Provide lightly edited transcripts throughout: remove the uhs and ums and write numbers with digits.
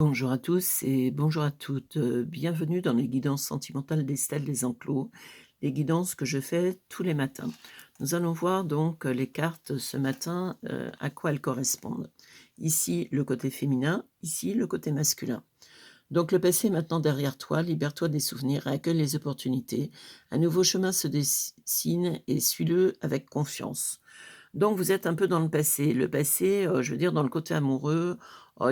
Bonjour à tous et bonjour à toutes. Bienvenue dans les guidances sentimentales d'Estelle Desenclos, les guidances que je fais tous les matins. Nous allons voir donc les cartes ce matin, à quoi elles correspondent. Ici, le côté féminin, ici, le côté masculin. Donc le passé est maintenant derrière toi, libère-toi des souvenirs et accueille les opportunités. Un nouveau chemin se dessine et suis-le avec confiance. Donc vous êtes un peu dans le passé. Le passé, je veux dire dans le côté amoureux,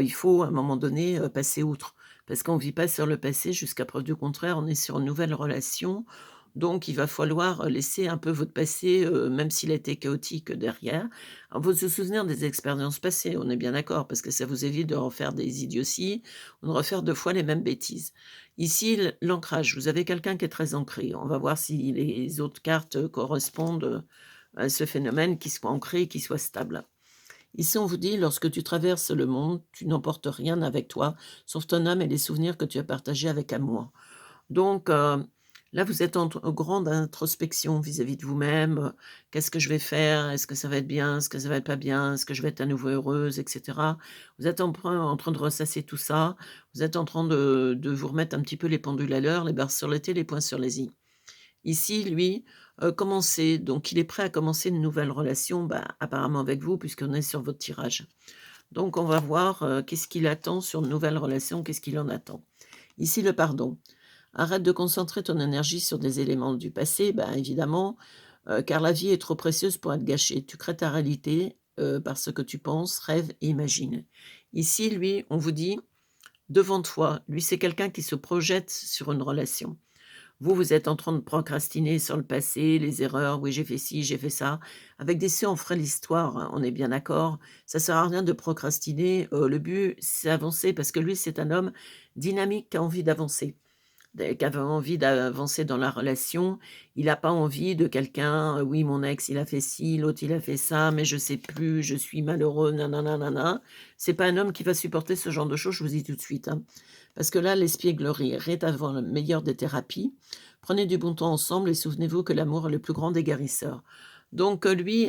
il faut à un moment donné, passer outre. Parce qu'on vit pas sur le passé jusqu'à preuve du contraire, on est sur une nouvelle relation. Donc il va falloir, laisser un peu votre passé, même s'il a été chaotique, derrière. Il faut se souvenir des expériences passées, on est bien d'accord, parce que ça vous évite de refaire des idioties ou de refaire 2 fois les mêmes bêtises. Ici, l'ancrage, vous avez quelqu'un qui est très ancré. On va voir si les autres cartes, correspondent, ce phénomène qui soit ancré, qui soit stable. Ici, on vous dit, lorsque tu traverses le monde, tu n'emportes rien avec toi, sauf ton âme et les souvenirs que tu as partagés avec amour. Donc, là, vous êtes en grande introspection vis-à-vis de vous-même. Qu'est-ce que je vais faire? Est-ce que ça va être bien? Est-ce que ça va être pas bien? Est-ce que je vais être à nouveau heureuse? Et cetera. Vous êtes en train de ressasser tout ça. Vous êtes en train de vous remettre un petit peu les pendules à l'heure, les barres sur les T, les points sur les i. Ici, lui, commencer donc il est prêt à commencer une nouvelle relation, bah, apparemment avec vous puisqu'on est sur votre tirage. Donc on va voir, qu'est-ce qu'il attend sur une nouvelle relation, qu'est-ce qu'il en attend? Ici, le pardon. Arrête de concentrer ton énergie sur des éléments du passé, bah, évidemment, car la vie est trop précieuse pour être gâchée. Tu crées ta réalité, par ce que tu penses, rêves et imagines. Ici, lui, on vous dit: «Devant toi», lui, c'est quelqu'un qui se projette sur une relation. Vous, vous êtes en train de procrastiner sur le passé, les erreurs, oui, j'ai fait ci, j'ai fait ça. Avec des «si» on ferait l'histoire, hein, on est bien d'accord. Ça sert à rien de procrastiner, le but, c'est avancer parce que lui, c'est un homme dynamique qui a envie d'avancer. Qui avait envie d'avancer dans la relation. Il n'a pas envie de quelqu'un, «Oui, mon ex, il a fait ci, l'autre, il a fait ça, mais je sais plus, je suis malheureux, nanana, nana». C'est pas un homme qui va supporter ce genre de choses, je vous dis tout de suite, hein. Parce que là, l'espièglerie est avant le meilleur des thérapies. Prenez du bon temps ensemble et souvenez-vous que l'amour est le plus grand des guérisseurs. Donc, lui,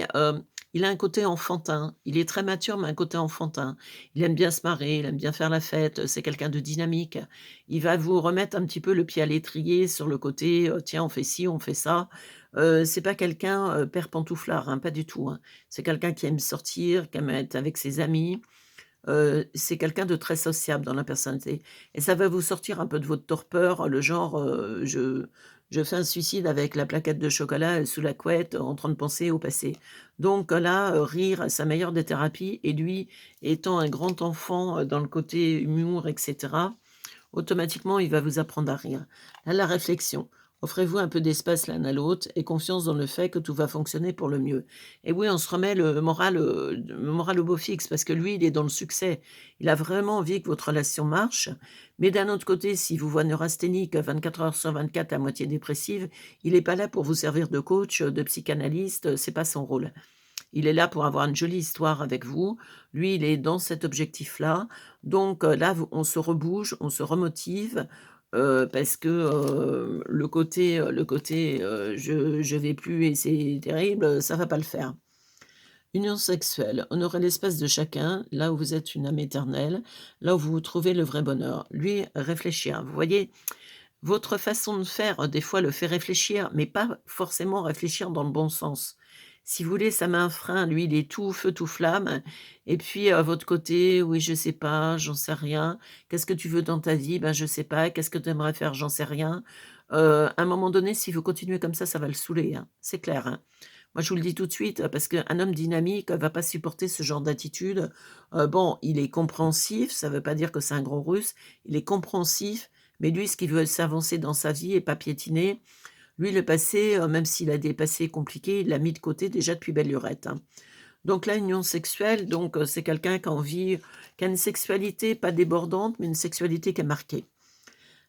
il a un côté enfantin. Il est très mature, mais un côté enfantin. Il aime bien se marrer, il aime bien faire la fête, c'est quelqu'un de dynamique. Il va vous remettre un petit peu le pied à l'étrier sur le côté, «Tiens, on fait ci, on fait ça». C'est pas quelqu'un, père pantouflard, hein, pas du tout, hein. C'est quelqu'un qui aime sortir, qui aime être avec ses amis. C'est quelqu'un de très sociable dans la personnalité et ça va vous sortir un peu de votre torpeur, le genre, je fais un suicide avec la plaquette de chocolat, sous la couette, en train de penser au passé. Donc là, rire, c'est la meilleure des thérapies et lui, étant un grand enfant, dans le côté humour et cetera, automatiquement, il va vous apprendre à rire. Là, la réflexion. Offrez-vous un peu d'espace l'un à l'autre et confiance dans le fait que tout va fonctionner pour le mieux. Et oui, on se remet le moral au beau fixe parce que lui, il est dans le succès. Il a vraiment envie que votre relation marche. Mais d'un autre côté, si vous voit neurasthénique 24 heures sur 24 à moitié dépressive, il n'est pas là pour vous servir de coach, de psychanalyste, c'est pas son rôle. Il est là pour avoir une jolie histoire avec vous. Lui, il est dans cet objectif-là. Donc, là, vous on se rebouge, on se remotive, parce que, «Je vais plus et c'est terrible», ça va pas le faire. Union sexuelle, honorez l'espace de chacun, là où vous êtes une âme éternelle, là où vous trouvez le vrai bonheur. Lui, réfléchir. Vous voyez, votre façon de faire, des fois, le fait réfléchir, mais pas forcément réfléchir dans le bon sens. Si vous voulez, ça met un frein. Lui, il est tout feu, tout flamme et puis, votre côté: «Oui, je sais pas, j'en sais rien. Qu'est-ce que tu veux dans ta vie?» «Ben, je sais pas». «Qu'est-ce que tu aimerais faire?» «J'en sais rien». À un moment donné, si vous continuez comme ça va le saouler, hein. C'est clair, hein. Moi, je vous le dis tout de suite, parce qu'un homme dynamique va pas supporter ce genre d'attitude. Bon, il est compréhensif, ça veut pas dire que c'est un gros russe. Il est compréhensif, mais lui, ce qu'il veut, c'est avancer dans sa vie et pas piétiner. Lui, le passé, même s'il a des passés compliqués, il l'a mis de côté déjà depuis belle lurette, hein. Donc là, union sexuelle, donc c'est quelqu'un qui a une sexualité pas débordante, mais une sexualité qui est marquée.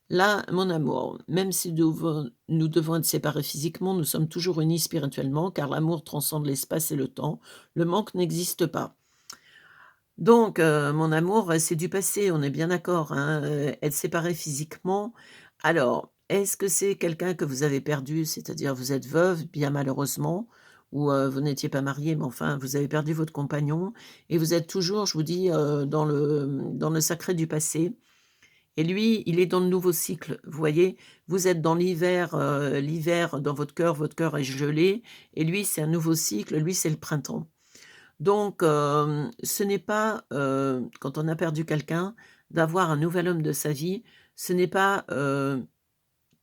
Là, mon amour, même si nous devons être séparés physiquement, nous sommes toujours unis spirituellement, car l'amour transcende l'espace et le temps. Le manque n'existe pas. Donc, mon amour, c'est du passé, on est bien d'accord, hein, être séparés physiquement. Alors, est-ce que c'est quelqu'un que vous avez perdu, c'est-à-dire vous êtes veuve, bien malheureusement, ou vous n'étiez pas mariés, mais enfin, vous avez perdu votre compagnon et vous êtes toujours, je vous dis, dans le sacré du passé et lui, il est dans le nouveau cycle. Vous voyez? Vous êtes dans l'hiver dans votre cœur est gelé et lui, c'est un nouveau cycle, lui, c'est le printemps. Donc ce n'est pas, quand on a perdu quelqu'un, d'avoir un nouvel homme de sa vie, ce n'est pas,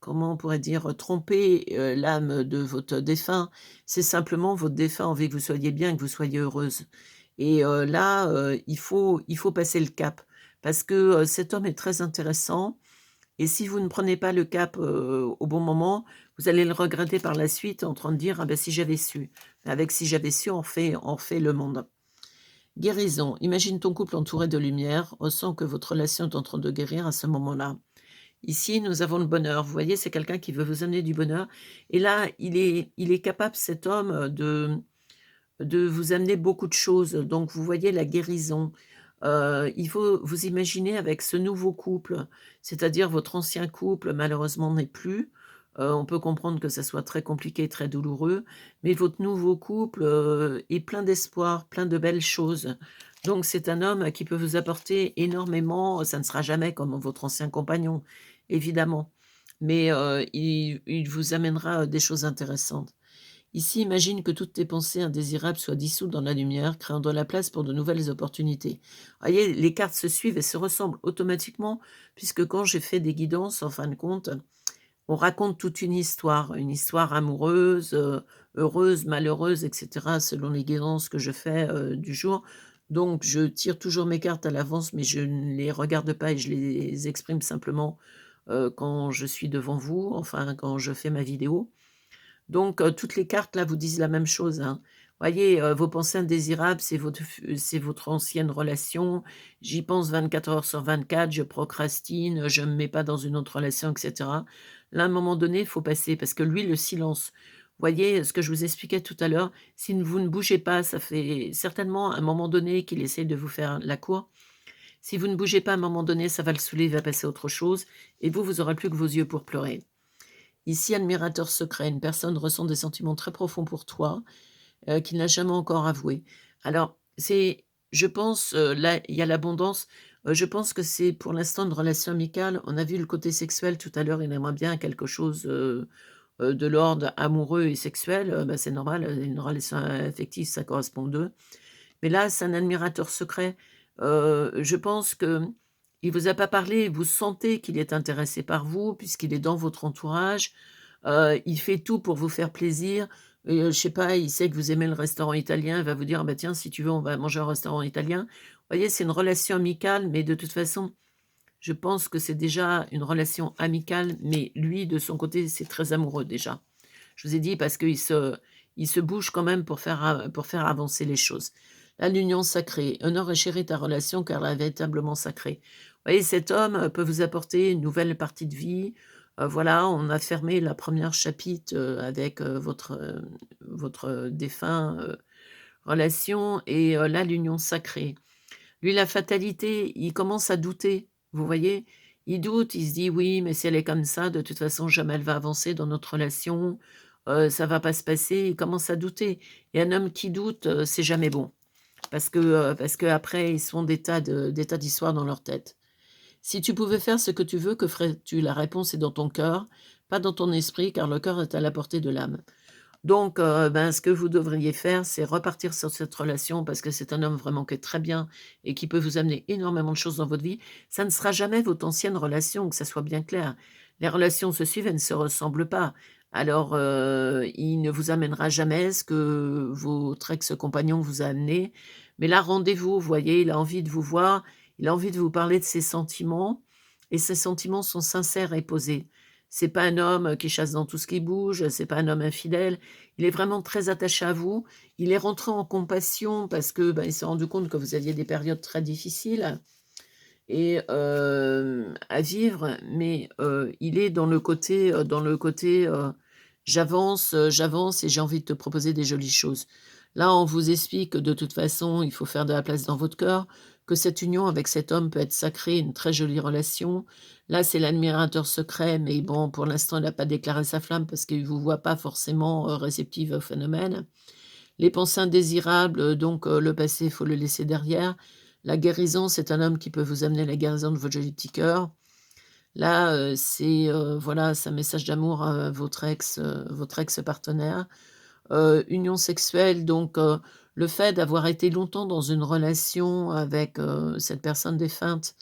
comment on pourrait dire? Tromper, l'âme de votre défunt. C'est simplement votre défunt a envie que vous soyez bien, que vous soyez heureuse et là, il faut passer le cap parce que, cet homme est très intéressant et si vous ne prenez pas le cap, au bon moment, vous allez le regretter par la suite en train de dire: «Ah ben si j'avais su». Avec «si j'avais su», on fait le monde. Guérison. Imagine ton couple entouré de lumière, ressens que votre relation est en train de guérir à ce moment-là. Ici, nous avons le bonheur. Vous voyez, c'est quelqu'un qui veut vous amener du bonheur. Et là, il est capable, cet homme, de vous amener beaucoup de choses. Donc, vous voyez la guérison. Il faut vous imaginer avec ce nouveau couple, c'est-à-dire votre ancien couple, malheureusement, n'est plus. On peut comprendre que ça soit très compliqué, très douloureux, mais votre nouveau couple est plein d'espoir, plein de belles choses. Donc, c'est un homme qui peut vous apporter énormément. Ça ne sera jamais comme votre ancien compagnon, évidemment, mais il vous amènera des choses intéressantes. Ici, imagine que toutes tes pensées indésirables soient dissoutes dans la lumière, créant de la place pour de nouvelles opportunités. Voyez, les cartes se suivent et se ressemblent automatiquement, puisque quand j'ai fait des guidances, en fin de compte, on raconte toute une histoire amoureuse, heureuse, malheureuse, etc., selon les guidances que je fais du jour. Donc, je tire toujours mes cartes à l'avance, mais je ne les regarde pas et je les exprime simplement quand je suis devant vous, enfin, quand je fais ma vidéo. Donc, toutes les cartes là vous disent la même chose, hein. Voyez, vos pensées indésirables, c'est votre ancienne relation. J'y pense 24 heures sur 24, je procrastine, je me mets pas dans une autre relation et cetera. Là, à un moment donné, il faut passer parce que lui, le silence, voyez, ce que je vous expliquais tout à l'heure, si vous ne bougez pas, ça fait certainement un moment donné qu'il essaie de vous faire la cour. Si vous ne bougez pas, à un moment donné, ça va le saouler, il va passer à autre chose et vous aurez plus que vos yeux pour pleurer. Ici, admirateur secret, une personne ressent des sentiments très profonds pour toi, qu'il n'a jamais encore avoués. Alors, je pense, là, il y a l'abondance, je pense que c'est pour l'instant une relation amicale. On a vu le côté sexuel tout à l'heure, il aimerait bien quelque chose, de l'ordre amoureux et sexuel, bah, c'est normal, une relation affective, ça correspond aux 2. Mais là, c'est un admirateur secret. Je pense qu'il vous a pas parlé, vous sentez qu'il est intéressé par vous puisqu'il est dans votre entourage. Il fait tout pour vous faire plaisir et je sais pas, il sait que vous aimez le restaurant italien, il va vous dire: «Ah bah, tiens, si tu veux, on va manger au restaurant italien». Vous voyez, c'est une relation amicale, mais de toute façon, je pense que c'est déjà une relation amicale, mais lui, de son côté, c'est très amoureux déjà. Je vous ai dit parce qu'il se bouge quand même pour faire avancer les choses. Là, l'union sacrée, honore et chéris ta relation car elle est véritablement sacrée. Vous voyez, cet homme peut vous apporter une nouvelle partie de vie. Voilà, on a fermé la première chapitre avec votre défunt relation et là, l'union sacrée. Lui, la fatalité, il commence à douter, vous voyez? Il doute, il se dit: «Oui, mais si elle est comme ça, de toute façon, jamais elle va avancer dans notre relation, ça va pas se passer». Il commence à douter et un homme qui doute, c'est jamais bon parce qu'après, ils se font des tas d'histoires dans leur tête. Si tu pouvais faire ce que tu veux, que ferais-tu? La réponse est dans ton cœur, pas dans ton esprit, car le cœur est à la portée de l'âme. Donc, ben, ce que vous devriez faire, c'est repartir sur cette relation parce que c'est un homme vraiment qui est très bien et qui peut vous amener énormément de choses dans votre vie. Ça ne sera jamais votre ancienne relation, que ça soit bien clair. Les relations se suivent, elles ne se ressemblent pas. Alors, il ne vous amènera jamais ce que votre ex-compagnon vous a amené. Mais là, rendez-vous, vous voyez, il a envie de vous voir, il a envie de vous parler de ses sentiments et ses sentiments sont sincères et posés. C'est pas un homme qui chasse dans tout ce qui bouge, c'est pas un homme infidèle. Il est vraiment très attaché à vous. Il est rentré en compassion parce que, ben, il s'est rendu compte que vous aviez des périodes très difficiles et à vivre, mais il est dans le côté, j'avance et j'ai envie de te proposer des jolies choses. Là, on vous explique que de toute façon, il faut faire de la place dans votre cœur, que cette union avec cet homme peut être sacrée, une très jolie relation. Là, c'est l'admirateur secret, mais bon, pour l'instant, il n'a pas déclaré sa flamme parce qu'il ne vous voit pas forcément, réceptive au phénomène. Les pensées indésirables, donc le passé, il faut le laisser derrière. La guérison, c'est un homme qui peut vous amener la guérison de votre joli petit cœur. Là, c'est, voilà, c'est un message d'amour à votre ex-partenaire. Union sexuelle, donc le fait d'avoir été longtemps dans une relation avec, cette personne défunte,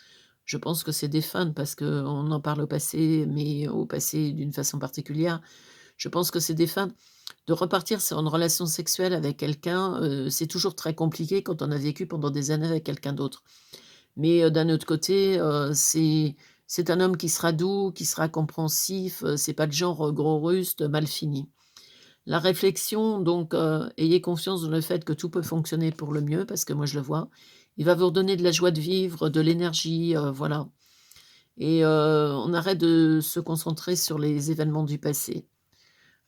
je pense que c'est défunte parce qu'on en parle au passé, mais au passé d'une façon particulière. Je pense que c'est défunte. De repartir sur une relation sexuelle avec quelqu'un, c'est toujours très compliqué quand on a vécu pendant des années avec quelqu'un d'autre. Mais d'un autre côté, c'est un homme qui sera doux, qui sera compréhensif, c'est pas le genre, gros russe, mal fini. La réflexion donc, ayez confiance dans le fait que tout peut fonctionner pour le mieux parce que moi je le vois. Il va vous redonner de la joie de vivre, de l'énergie, voilà et on arrête de se concentrer sur les événements du passé.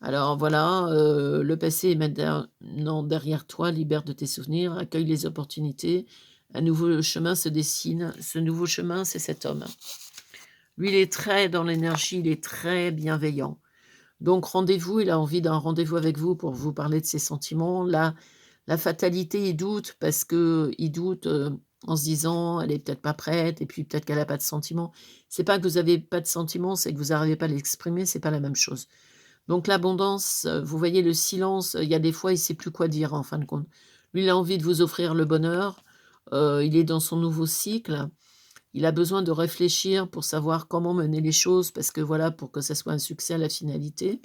Alors voilà, le passé est maintenant derrière toi, libère de tes souvenirs, accueille les opportunités. Un nouveau chemin se dessine. Ce nouveau chemin, c'est cet homme. Lui, il est très dans l'énergie, il est très bienveillant. Donc rendez-vous, il a envie d'un rendez-vous avec vous pour vous parler de ses sentiments. Là, la fatalité, il doute parce qu'il doute, en se disant: «Elle est peut-être pas prête et puis peut-être qu'elle a pas de sentiments». C'est pas que vous avez pas de sentiments, c'est que vous arrivez pas à l'exprimer, c'est pas la même chose. Donc l'abondance, vous voyez le silence, il y a des fois, il sait plus quoi dire en fin de compte. Lui, il a envie de vous offrir le bonheur, il est dans son nouveau cycle. Il a besoin de réfléchir pour savoir comment mener les choses parce que voilà, pour que ça soit un succès à la finalité.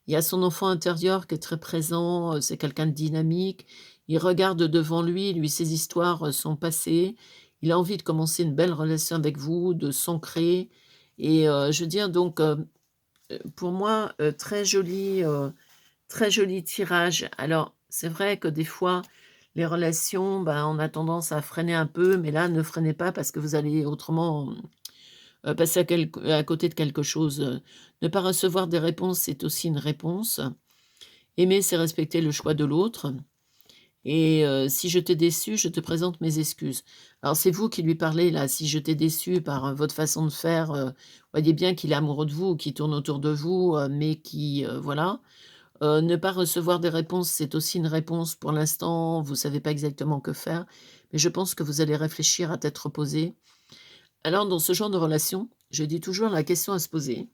Il y a son enfant intérieur qui est très présent, c'est quelqu'un de dynamique. Il regarde devant lui, lui, ses histoires, sont passées. Il a envie de commencer une belle relation avec vous, de s'ancrer et je veux dire donc, pour moi, très joli tirage. Alors, c'est vrai que des fois, les relations, ben, on a tendance à freiner un peu, mais là, ne freinez pas parce que vous allez autrement, passer à côté de quelque chose, Ne pas recevoir des réponses, c'est aussi une réponse. Aimer, c'est respecter le choix de l'autre et si je t'ai déçu, je te présente mes excuses. Alors c'est vous qui lui parlez là, si je t'ai déçu par, votre façon de faire, voyez bien qu'il est amoureux de vous, qu'il tourne autour de vous, mais qui, voilà. Ne pas recevoir des réponses, c'est aussi une réponse. Pour l'instant, vous savez pas exactement que faire, mais je pense que vous allez réfléchir à tête reposée. Alors dans ce genre de relation, je dis toujours la question à se poser.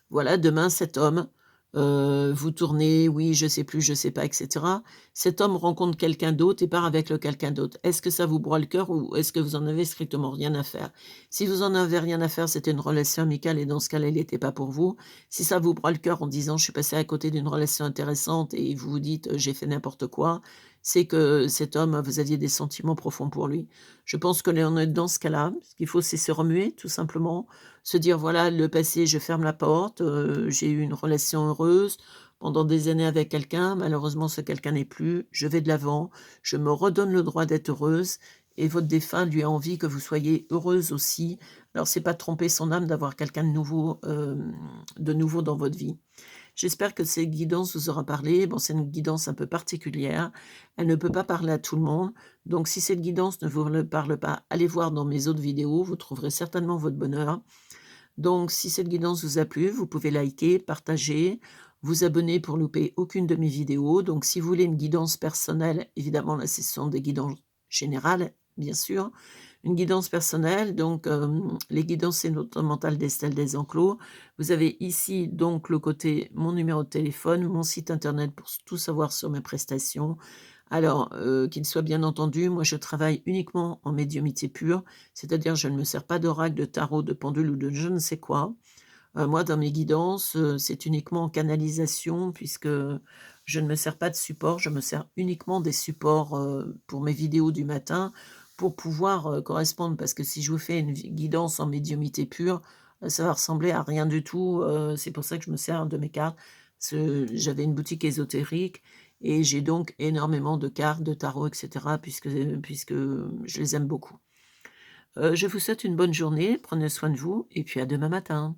Voilà, demain cet homme, vous tournez, oui, je sais plus, je sais pas et cetera. Cet homme rencontre quelqu'un d'autre et part avec le quelqu'un d'autre. Est-ce que ça vous broie le cœur ou est-ce que vous en avez strictement rien à faire? Si vous en avez rien à faire, c'était une relation amicale et dans ce cas-là, elle était pas pour vous. Si ça vous broie le cœur en disant: «Je suis passé à côté d'une relation intéressante» et vous vous dites: «J'ai fait n'importe quoi», c'est que cet homme, vous aviez des sentiments profonds pour lui. Je pense que là, on est dans ce cas-là. Ce qu'il faut, c'est se remuer tout simplement, se dire: «Voilà, le passé, je ferme la porte, j'ai eu une relation heureuse pendant des années avec quelqu'un. Malheureusement, ce quelqu'un n'est plus. Je vais de l'avant. Je me redonne le droit d'être heureuse et votre défunt lui a envie que vous soyez heureuse aussi». Alors c'est pas tromper son âme d'avoir quelqu'un de nouveau dans votre vie. J'espère que cette guidance vous aura parlé. Bon, c'est une guidance un peu particulière. Elle ne peut pas parler à tout le monde. Donc si cette guidance ne vous le parle pas, allez voir dans mes autres vidéos, vous trouverez certainement votre bonheur. Donc, si cette guidance vous a plu, vous pouvez liker, partager, vous abonner pour louper aucune de mes vidéos. Donc, si vous voulez une guidance personnelle, évidemment, là, ce sont des guidances générales, bien sûr. Une guidance personnelle, donc, les guidances sénoto-mentales d'Estelle Desenclos. Vous avez ici, donc, le côté mon numéro de téléphone, mon site internet pour tout savoir sur mes prestations. Alors, qu'il soit bien entendu, moi je travaille uniquement en médiumnité pure, c'est-à-dire je ne me sers pas d'oracle, de tarot, de pendule ou de je ne sais quoi. Moi dans mes guidances, c'est uniquement en canalisation puisque je ne me sers pas de support, je me sers uniquement des supports, pour mes vidéos du matin pour pouvoir, correspondre. Parce que si je vous fais une guidance en médiumnité pure, ça va ressembler à rien du tout, c'est pour ça que je me sers de mes cartes. J'avais une boutique ésotérique et j'ai donc énormément de cartes, de tarot et cetera puisque je les aime beaucoup. Je vous souhaite une bonne journée, prenez soin de vous et puis à demain matin.